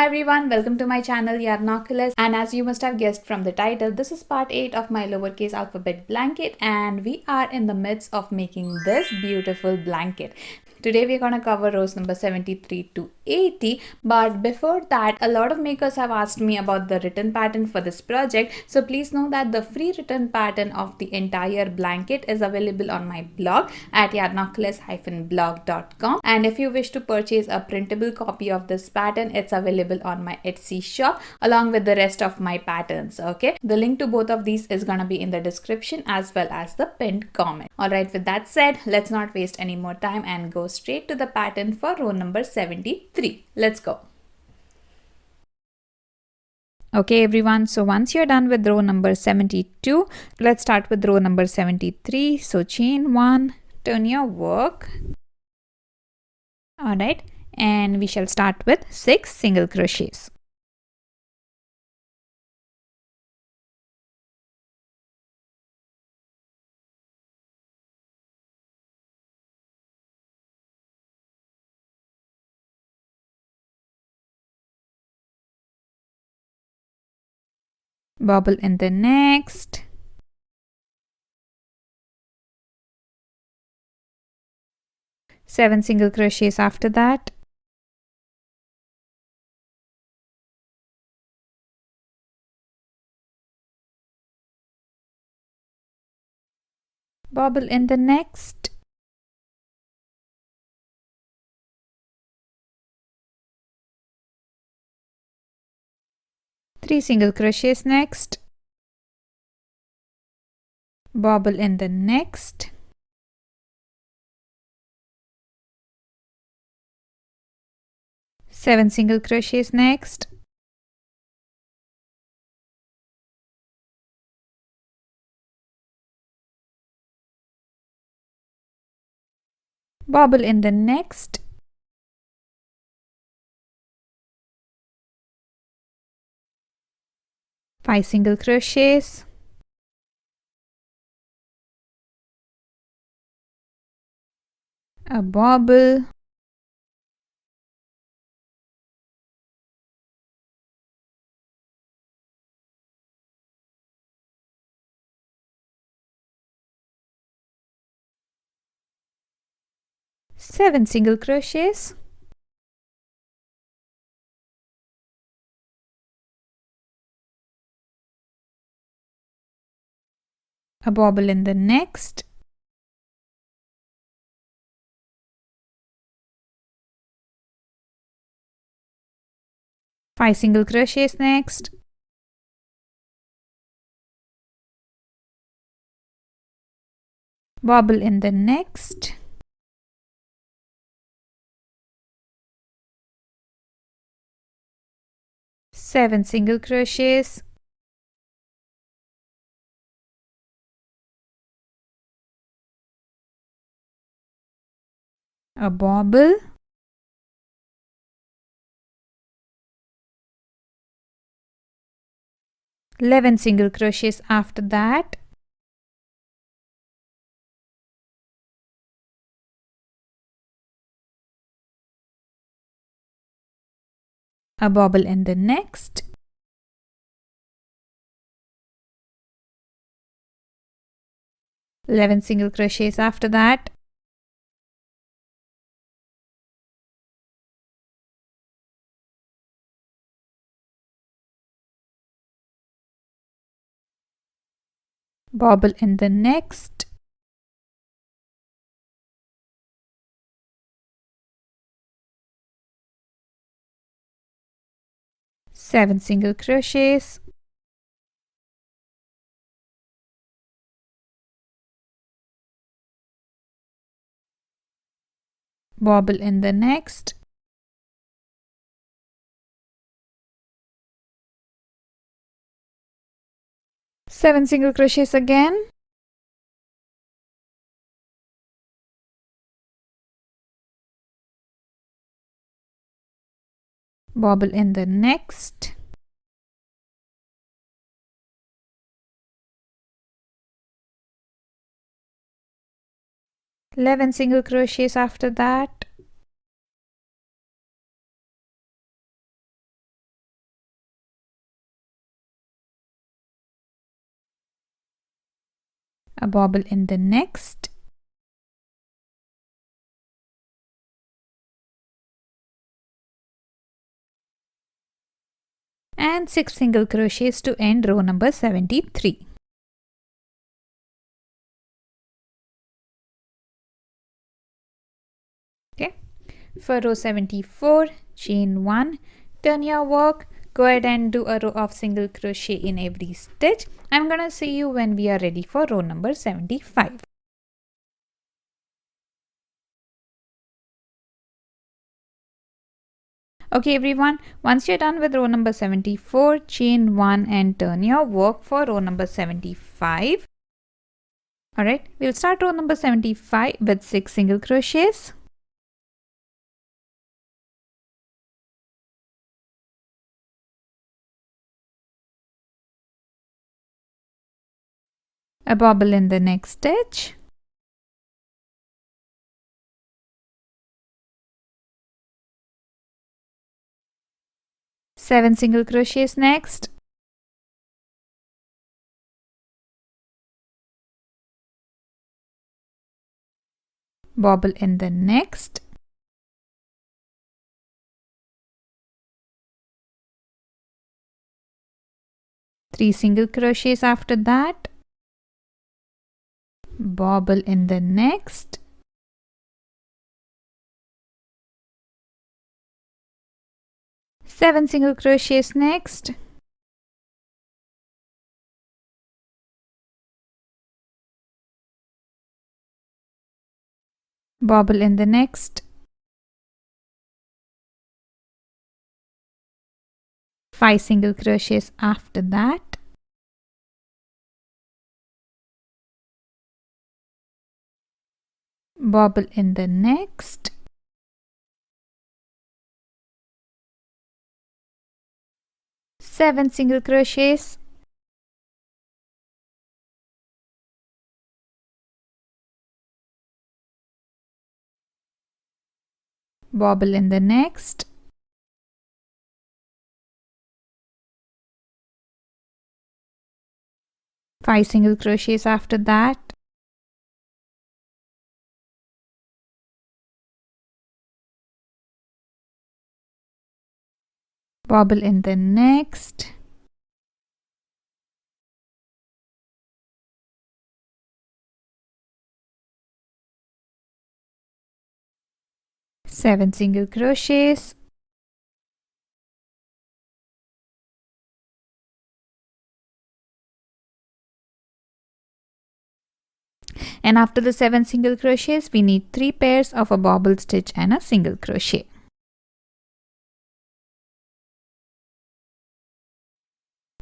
everyone, welcome to my channel Yarnoculus, and as you must have guessed from the title, this is part 8 of my lowercase alphabet blanket, and we are in the midst of making this beautiful blanket. Today we're gonna cover rows number 73 to 80, but before that, a lot of makers have asked me about the written pattern for this project, so please know that the free written pattern of the entire blanket is available on my blog at yarnoculus-blog.com, and if you wish to purchase a printable copy of this pattern, it's available on my Etsy shop along with the rest of my patterns. Okay, the link to both of these is gonna be in the description as well as the pinned comment. Alright, with that said, let's not waste any more time and go straight to the pattern for row number 73. Let's go. Okay everyone, so once you're done with row number 72, let's start with row number 73. So chain 1, turn your work. Alright, and we shall start with 6 single crochets. Bobble in the next. Seven single crochets after that. Bobble in the next. Three single crochets next. Bobble in the next. Seven single crochets next. Bobble in the next. Five single crochets. A bobble. Seven single crochets. A bobble in the next. Five single crochets next. Bobble in the next. Seven single crochets. A bobble. Eleven single crochets after that. A bobble in the next. Eleven single crochets after that. Bobble in the next. Seven single crochets. Bobble in the next. Seven single crochets again. Bobble in the next. Eleven single crochets after that. a bobble in the next, and 6 single crochets to end row number 73. Okay, for row 74, chain 1, turn your work, go ahead and do a row of single crochet in every stitch. I'm gonna see you when we are ready for row number 75. Okay everyone, once you're done with row number 74, chain 1 and turn your work for row number 75. Alright, we'll start row number 75 with 6 single crochets. A bobble in the next stitch. Seven single crochets next. Bobble in the next. Three single crochets after that. Bobble in the next. Seven single crochets next. Bobble in the next. 5 single crochets after that. Bobble in the next. Seven single crochets. Bobble in the next. Five single crochets after that. Bobble in the next. Seven single crochets. And after the 7 single crochets, we need 3 pairs of a bobble stitch and a single crochet.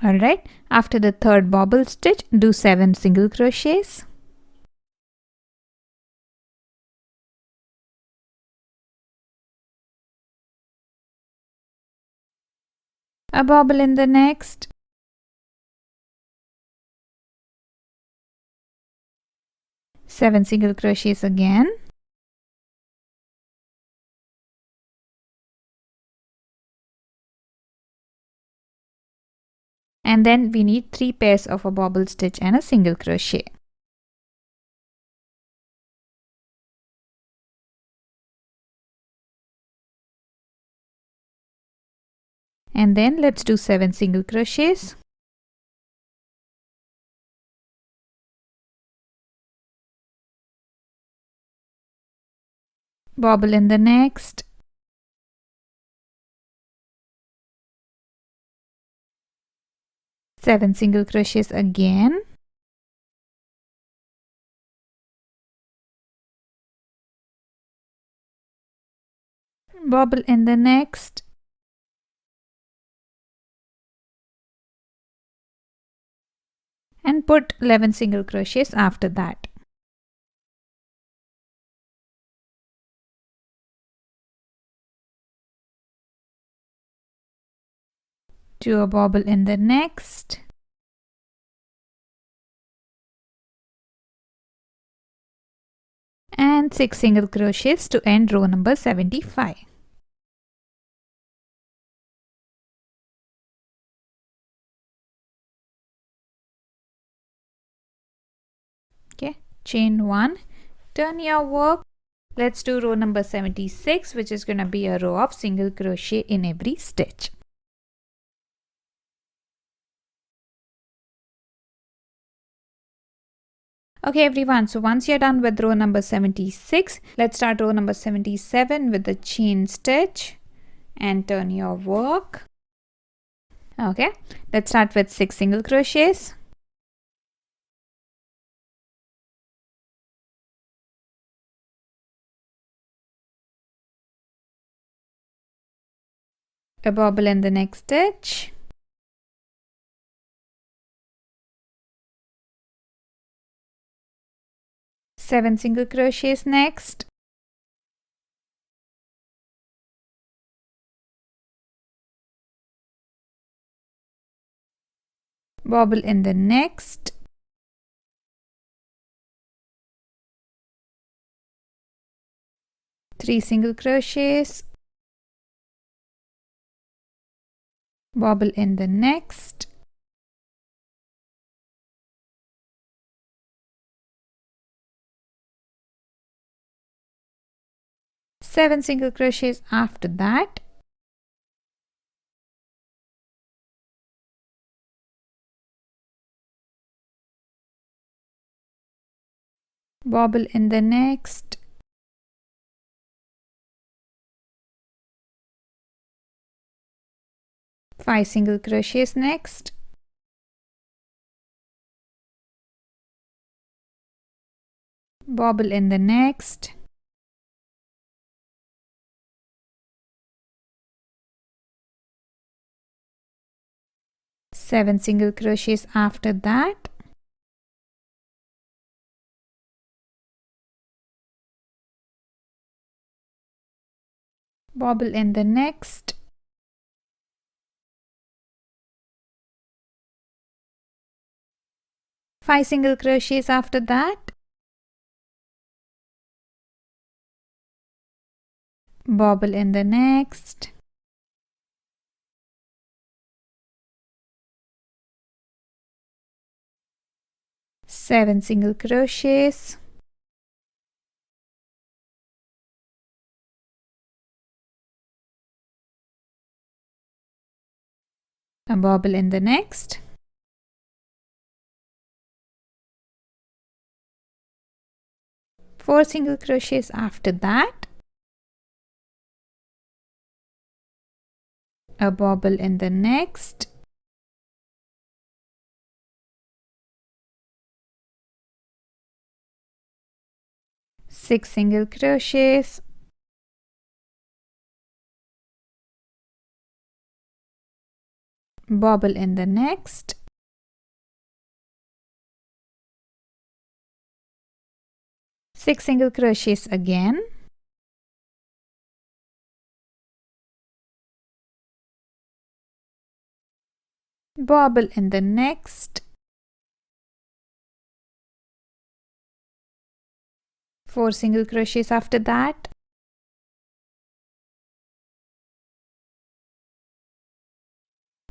Alright, after the third bobble stitch, do 7 single crochets. A bobble in the next. Seven single crochets again. And then we need 3 pairs of a bobble stitch and a single crochet. And then let's do 7 single crochets. Bobble in the next. Seven single crochets again. Bobble in the next. And put 11 single crochets after that. Do a bobble in the next. And 6 single crochets to end row number 75. Okay, chain 1, turn your work. Let's do row number 76, which is going to be a row of single crochet in every stitch. Okay everyone, so once you're done with row number 76, let's start row number 77 with the chain stitch and turn your work. Okay, let's start with 6 single crochets. A bobble in the next stitch. Seven single crochets next. Bobble in the next. Three single crochets. Bobble in the next. Seven single crochets after that. Bobble in the next. Five single crochets next. Bobble in the next. Seven single crochets after that. Bobble in the next. Five single crochets after that. Bobble in the next. Seven single crochets. A bobble in the next. Four single crochets after that. A bobble in the next. Six single crochets. Bobble in the next. Six single crochets again. Bobble in the next. Four single crochets after that.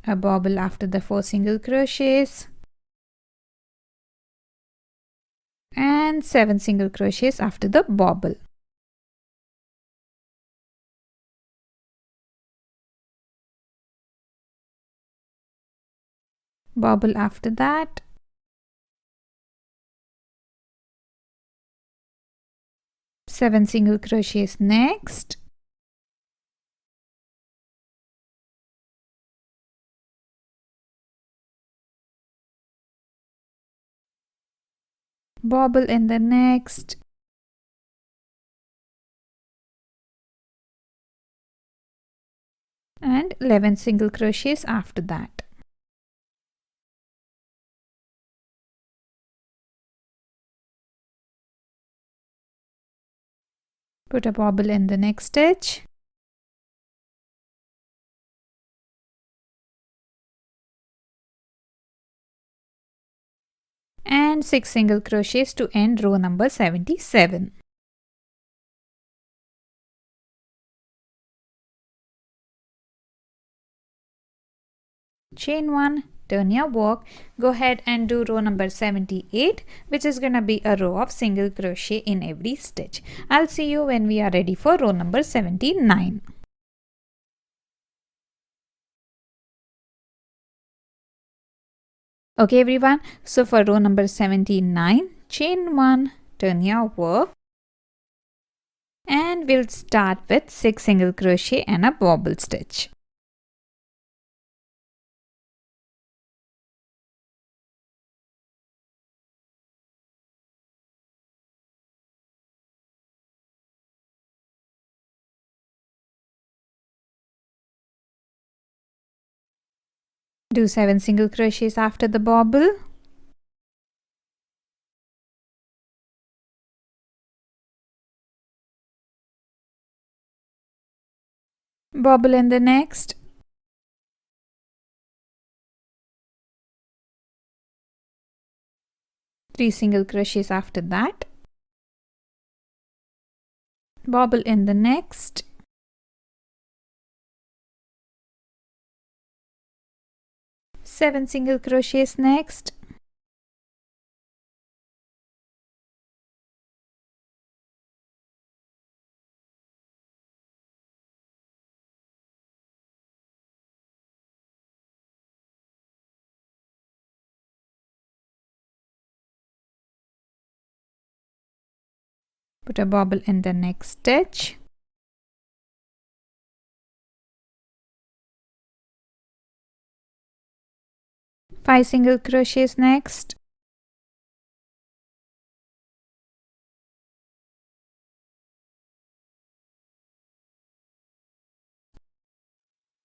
A bobble after the four single crochets. And seven single crochets after the bobble. Bobble after that. Seven single crochets next. Bobble in the next. And 11 single crochets after that. Put a bobble in the next stitch. And six single crochets to end row number 77. Chain 1, turn your work, go ahead and do row number 78, which is gonna be a row of single crochet in every stitch. I'll see you when we are ready for row number 79. Okay everyone, so for row number 79, chain 1, turn your work, and we'll start with 6 single crochet and a bobble stitch. Do 7 single crochets after the bobble. Bobble in the next. 3 single crochets after that. Bobble in the next. 7 single crochets next. Put a bobble in the next stitch. Five single crochets next.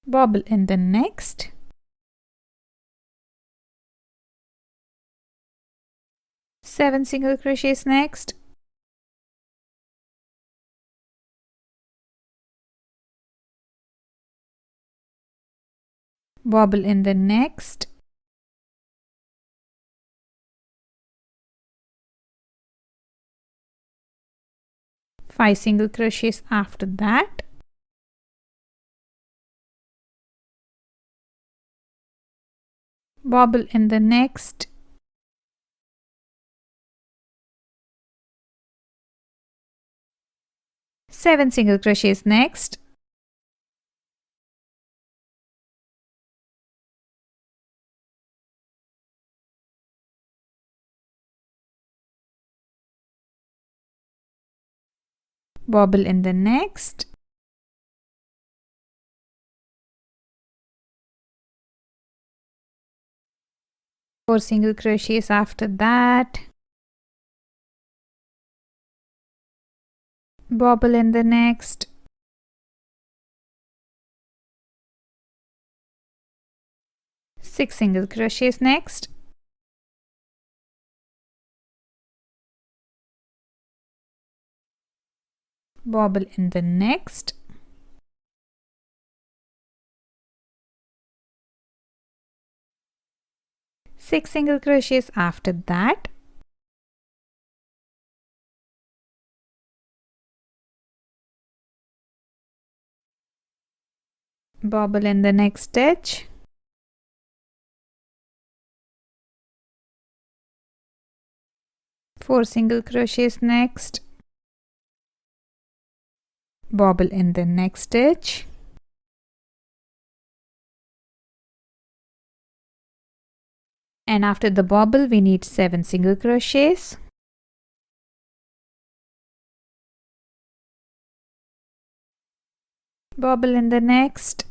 Bobble in the next. Seven single crochets next. Bobble in the next. Five single crochets after that. Bobble in the next. Seven single crochets next. Bobble in the next. Four single crochets after that. Bobble in the next. Six single crochets next. Bobble in the next. Six single crochets after that. Bobble in the next stitch. Four single crochets next. Bobble in the next stitch. And after the bobble we need 7 single crochets. Bobble in the next.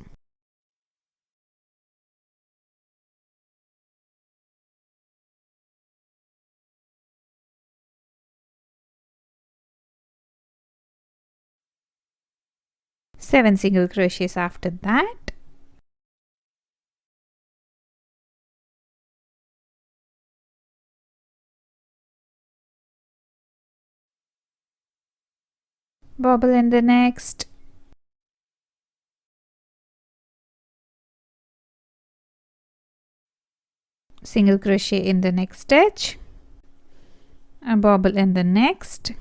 Seven single crochets after that. Bobble in the next. Single crochet in the next stitch. A bobble in the next.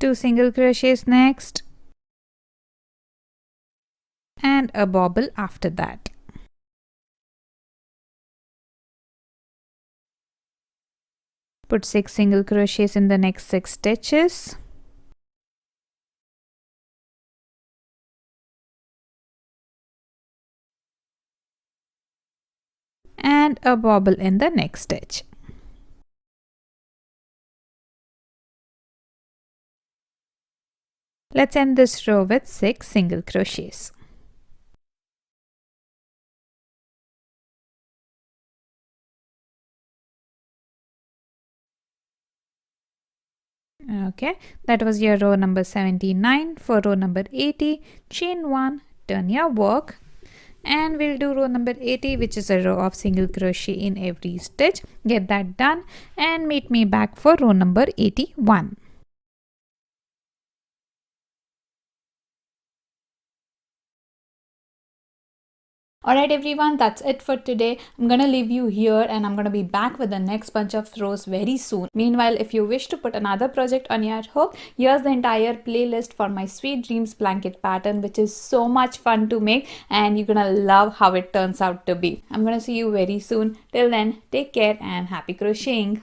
Two single crochets next. and a bobble after that. Put 6 single crochets in the next 6 stitches. And a bobble in the next stitch. Let's end this row with 6 single crochets. Okay, that was your row number 79. For row number 80, chain 1, turn your work, and we'll do row number 80, which is a row of single crochet in every stitch. Get that done and meet me back for row number 81. Alright everyone, that's it for today. I'm gonna leave you here and I'm gonna be back with the next bunch of rows very soon. Meanwhile, if you wish to put another project on your hook, here's the entire playlist for my Sweet Dreams blanket pattern, which is so much fun to make and you're gonna love how it turns out to be. I'm gonna see you very soon. Till then, take care and happy crocheting.